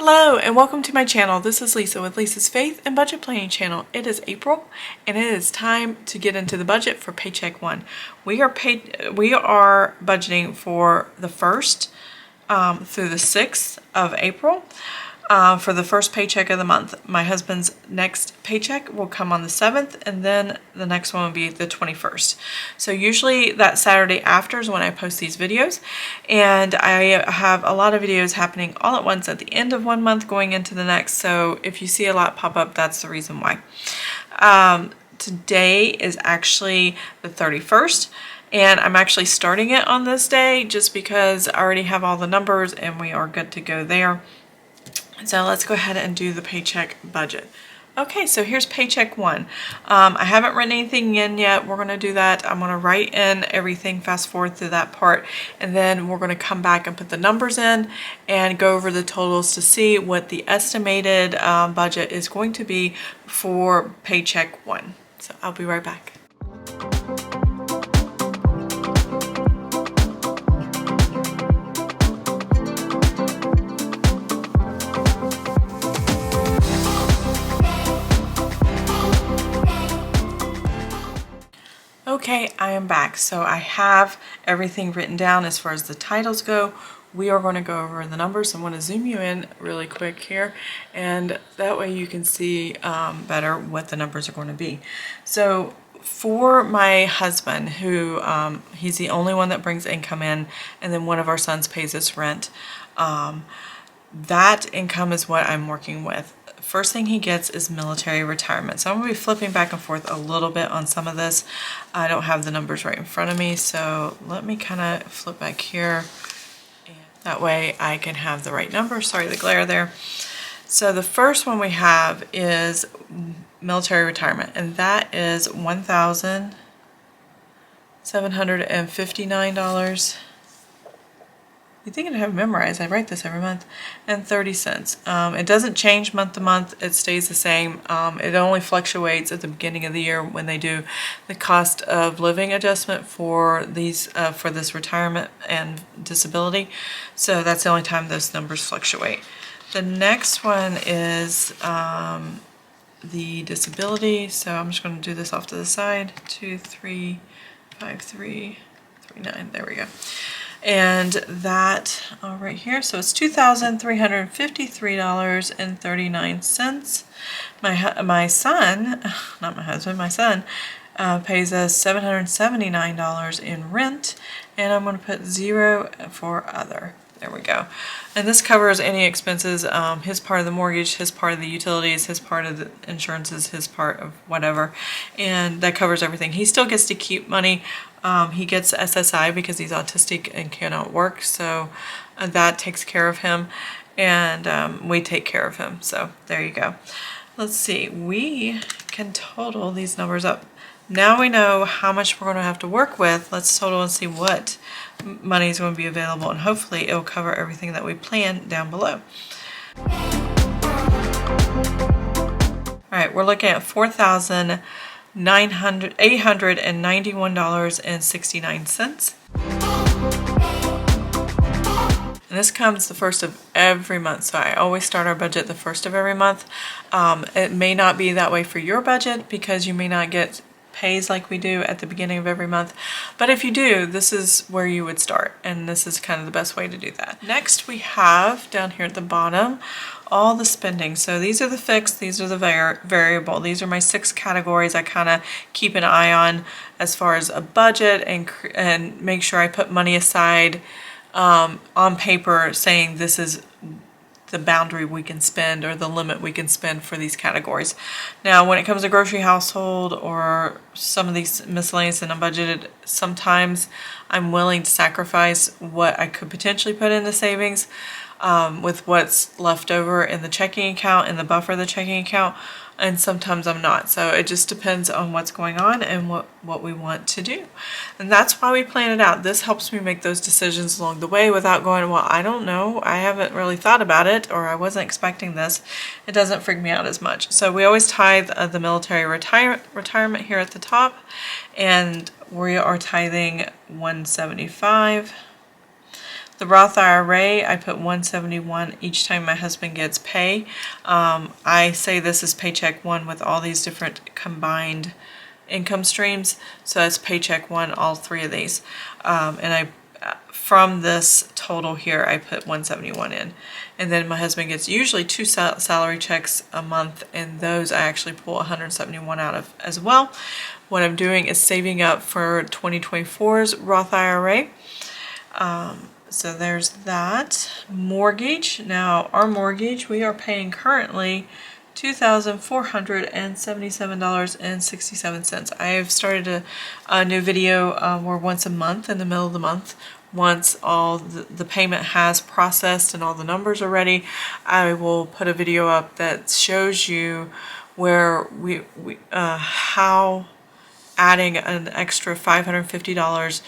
Hello and welcome to my channel. This is Lisa with Lisa's Faith and Budget Planning channel. It is April and it is time to get into the budget for Paycheck 1. We are budgeting for the 1st through the 6th of April. For the first paycheck of the month. My husband's next paycheck will come on the 7th, and then the next one will be the 21st. So usually that Saturday after is when I post these videos, and I have a lot of videos happening all at once at the end of one month going into the next. So if you see a lot pop up, that's the reason why. Today is actually the 31st. And I'm actually starting it on this day just because I already have all the numbers and we are good to go there. So let's go ahead and do the paycheck budget. Okay, so here's paycheck 1. I haven't written anything in yet. We're going to do that. I'm going to write in everything, fast forward through that part, and then we're going to come back and put the numbers in and go over the totals to see what the estimated budget is going to be for paycheck 1. So I'll be right back. Okay, I am back. So I have everything written down as far as the titles go. We are going to go over the numbers. I'm going to zoom you in really quick here, and that way you can see better what the numbers are going to be. So for my husband, who he's the only one that brings income in, and then one of our sons pays us rent, that income is what I'm working with. First thing he gets is military retirement. So I'm going to be flipping back and forth a little bit on some of this. I don't have the numbers right in front of me, so let me kind of flip back here. And that way I can have the right number. Sorry, the glare there. So the first one we have is military retirement, and that is $1,759. You think I'd have it memorized. I write this every month. And 30 cents. It doesn't change month to month. It stays the same. It only fluctuates at the beginning of the year when they do the cost of living adjustment for these for this retirement and disability. So that's the only time those numbers fluctuate. The next one is the disability. So I'm just going to do this off to the side. 235339. There we go. And that right here, so it's $2,353.39. My son, not my husband, my son pays us $779 in rent, and I'm going to put 0 for other. There we go. And this covers any expenses, his part of the mortgage, his part of the utilities, his part of the insurances, his part of whatever. And that covers everything. He still gets to keep money. He gets SSI because he's autistic and cannot work. So that takes care of him. And we take care of him. So there you go. Let's see. We can total these numbers up. Now we know how much we're going to have to work with. Let's total and see what money is going to be available, and hopefully it'll cover everything that we plan down below. Alright, we're looking at $891.69. And this comes the first of every month, so I always start our budget the first of every month. It may not be that way for your budget because you may not get pays like we do at the beginning of every month, but if you do, this is where you would start, and this is kind of the best way to do that. Next we have down here at the bottom all the spending. So these are the fixed, these are the variable. These are my 6 categories I kind of keep an eye on as far as a budget, and make sure I put money aside on paper saying this is the boundary we can spend or the limit we can spend for these categories. Now when it comes to grocery, household, or some of these miscellaneous and unbudgeted, sometimes I'm willing to sacrifice what I could potentially put in the savings with what's left over in the checking account, in the buffer of the checking account, and sometimes I'm not. So it just depends on what's going on and what we want to do. And that's why we plan it out. This helps me make those decisions along the way without going, well, I don't know, I haven't really thought about it, or I wasn't expecting this. It doesn't freak me out as much. So we always tithe the military retirement here at the top, and we are tithing $175. The Roth IRA, I put $171 each time my husband gets pay. I say this is paycheck one with all these different combined income streams. So that's paycheck one, all three of these. And from this total here, I put $171 in. And then my husband gets usually 2 salary checks a month, and those I actually pull $171 out of as well. What I'm doing is saving up for 2024's Roth IRA. So there's that. Mortgage. Now our mortgage, we are paying currently $2,477.67. I have started a new video where once a month, in the middle of the month, once all the payment has processed and all the numbers are ready, I will put a video up that shows you where how adding an extra $550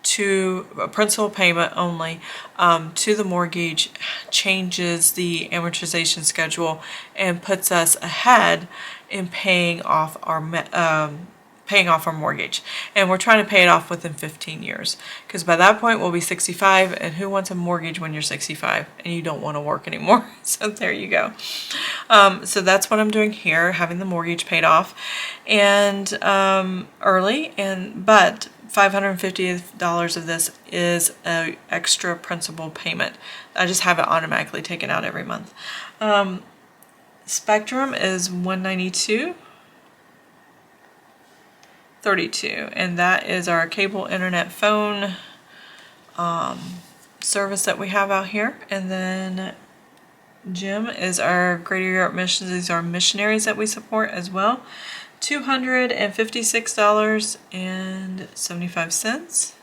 to a principal payment only to the mortgage changes the amortization schedule and puts us ahead in paying off our mortgage. And we're trying to pay it off within 15 years, because by that point we'll be 65, and who wants a mortgage when you're 65 and you don't want to work anymore? So there you go. So that's what I'm doing here, having the mortgage paid off and early, but $550 of this is an extra principal payment. I just have it automatically taken out every month. Spectrum is $192.32, and that is our cable internet phone service that we have out here. And then Jim is our Greater Europe Missions. These are missionaries that we support as well. $256.75.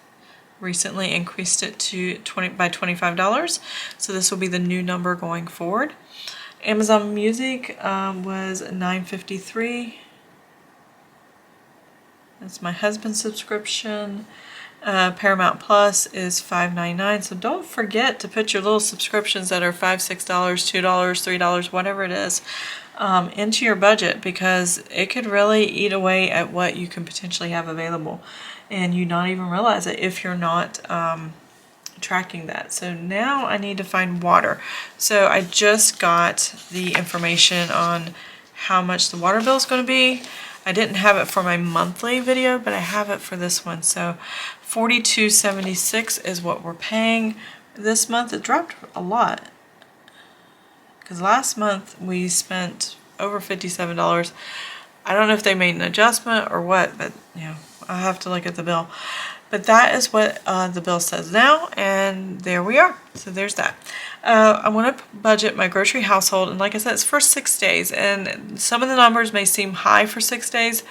Recently increased it to by $25. So this will be the new number going forward. Amazon Music was $9.53. That's my husband's subscription. Paramount Plus is $5.99. So don't forget to put your little subscriptions that are $5, $6, $2, $3, whatever it is, into your budget, because it could really eat away at what you can potentially have available, and you not even realize it if you're not tracking that. So now I need to find water. So I just got the information on how much the water bill is going to be. I didn't have it for my monthly video, but I have it for this one. So $42.76 is what we're paying this month. It dropped a lot, because last month we spent over $57. I don't know if they made an adjustment or what, but I'll have to look at the bill. But that is what the bill says now, and there we are. So there's that. I want to budget my grocery household, and like I said, it's for 6 days, and some of the numbers may seem high for 6 days.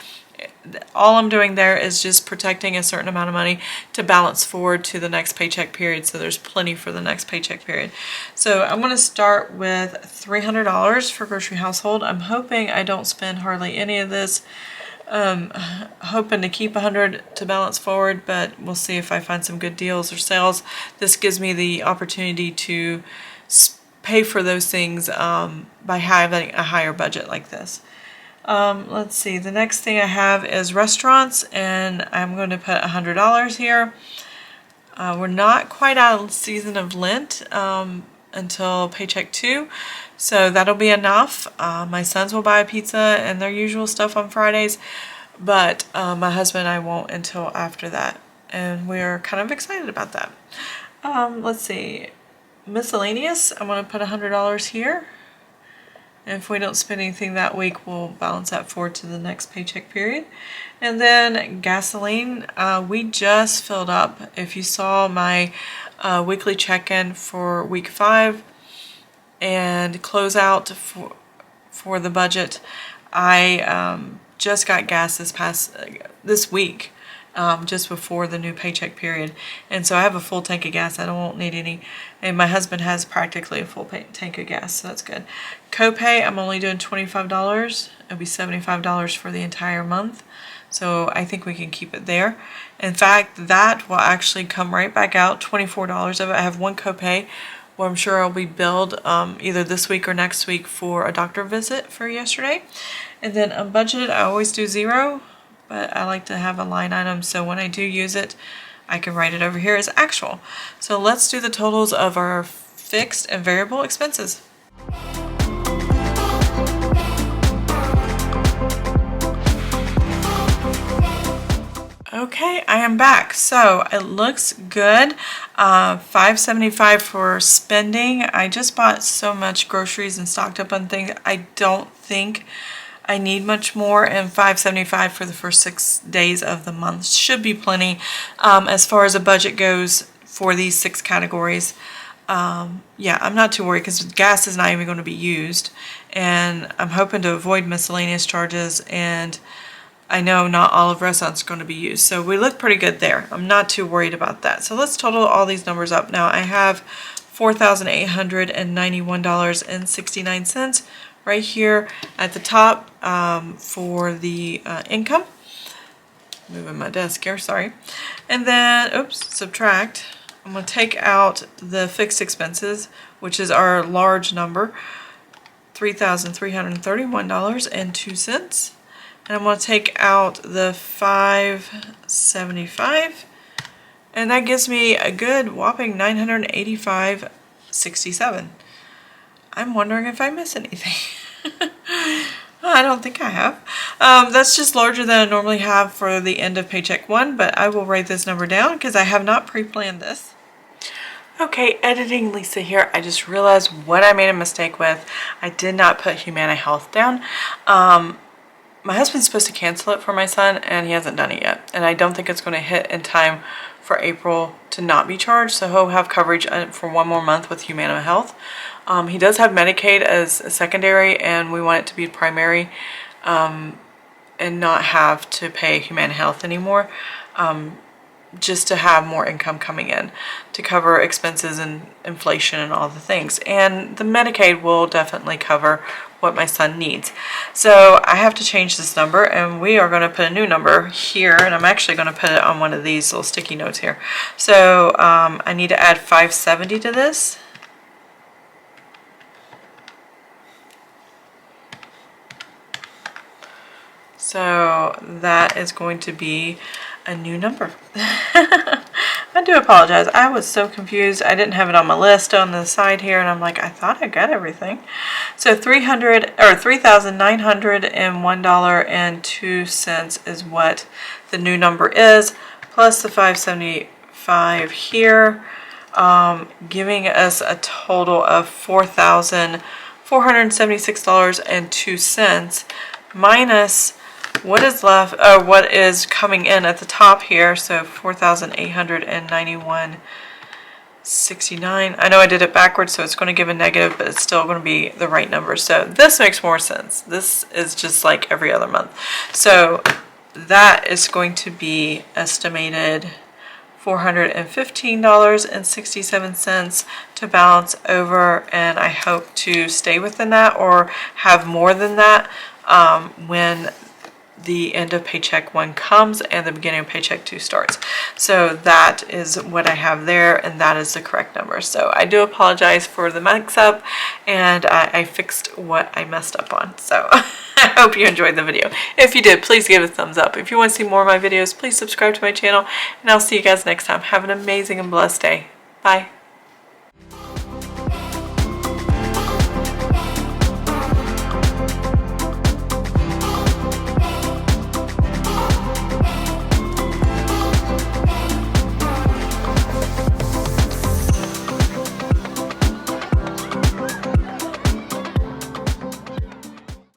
All I'm doing there is just protecting a certain amount of money to balance forward to the next paycheck period, so there's plenty for the next paycheck period. So I'm going to start with $300 for grocery household. I'm hoping I don't spend hardly any of this. Hoping to keep $100 to balance forward, but we'll see if I find some good deals or sales. This gives me the opportunity to pay for those things by having a higher budget like this. Let's see, the next thing I have is restaurants, and I'm going to put $100 here. We're not quite out of season of Lent until paycheck 2, so that'll be enough. My sons will buy a pizza and their usual stuff on Fridays, but my husband and I won't until after that, and we're kind of excited about that. Let's see, miscellaneous, I'm going to put $100 here. And if we don't spend anything that week, we'll balance that forward to the next paycheck period. And then gasoline, we just filled up. If you saw my weekly check-in for week 5 and closeout for the budget, I just got gas this week, just before the new paycheck period, and so I have a full tank of gas. I won't need any, and my husband has practically a full tank of gas, so that's good. Copay, I'm only doing $25. It'll be $75 for the entire month, so I think we can keep it there. In fact, that will actually come right back out, $24 of it. I have one copay where I'm sure I'll be billed either this week or next week for a doctor visit for yesterday. And then unbudgeted, I always do 0, but I like to have a line item, so when I do use it, I can write it over here as actual. So let's do the totals of our fixed and variable expenses. Okay, I am back. So it looks good. $5.75 for spending. I just bought so much groceries and stocked up on things. I don't think I need much more, and $5.75 for the first 6 days of the month should be plenty. As far as a budget goes for these 6 categories, yeah, I'm not too worried because gas is not even going to be used, and I'm hoping to avoid miscellaneous charges, and I know not all of restaurants are going to be used. So we look pretty good there. I'm not too worried about that. So let's total all these numbers up. Now I have $4,891.69 right here at the top for the income. Moving my desk here, sorry. And then, oops, subtract. I'm going to take out the fixed expenses, which is our large number, $3,331.02. And I'm going to take out the $5.75, and that gives me a good whopping $985.67. I'm wondering if I missed anything. I don't think I have. That's just larger than I normally have for the end of paycheck 1, but I will write this number down because I have not pre-planned this. Okay, editing Lisa here. I just realized what I made a mistake with. I did not put Humana Health down. My husband's supposed to cancel it for my son, and he hasn't done it yet. And I don't think it's going to hit in time for April to not be charged, so he'll have coverage for 1 more month with Humana Health. He does have Medicaid as a secondary, and we want it to be primary and not have to pay Humana Health anymore, just to have more income coming in to cover expenses and inflation and all the things. And the Medicaid will definitely cover what my son needs. So I have to change this number, and we are going to put a new number here, and I'm actually going to put it on one of these little sticky notes here. So I need to add 570 to this. So that is going to be a new number. I do apologize. I was so confused. I didn't have it on my list on the side here, and I'm like, I thought I got everything. So $3,901.02 is what the new number is, plus the 575 here, giving us a total of $4,476.02 minus what is left, what is coming in at the top here, so $4,891.69. I know I did it backwards, so it's going to give a negative, but it's still going to be the right number. So this makes more sense. This is just like every other month. So that is going to be estimated $415.67 to balance over, and I hope to stay within that or have more than that when the end of paycheck 1 comes and the beginning of paycheck 2 starts. So that is what I have there, and that is the correct number. So I do apologize for the mix up, and I fixed what I messed up on. So I hope you enjoyed the video. If you did, please give it a thumbs up. If you want to see more of my videos, please subscribe to my channel, and I'll see you guys next time. Have an amazing and blessed day. Bye.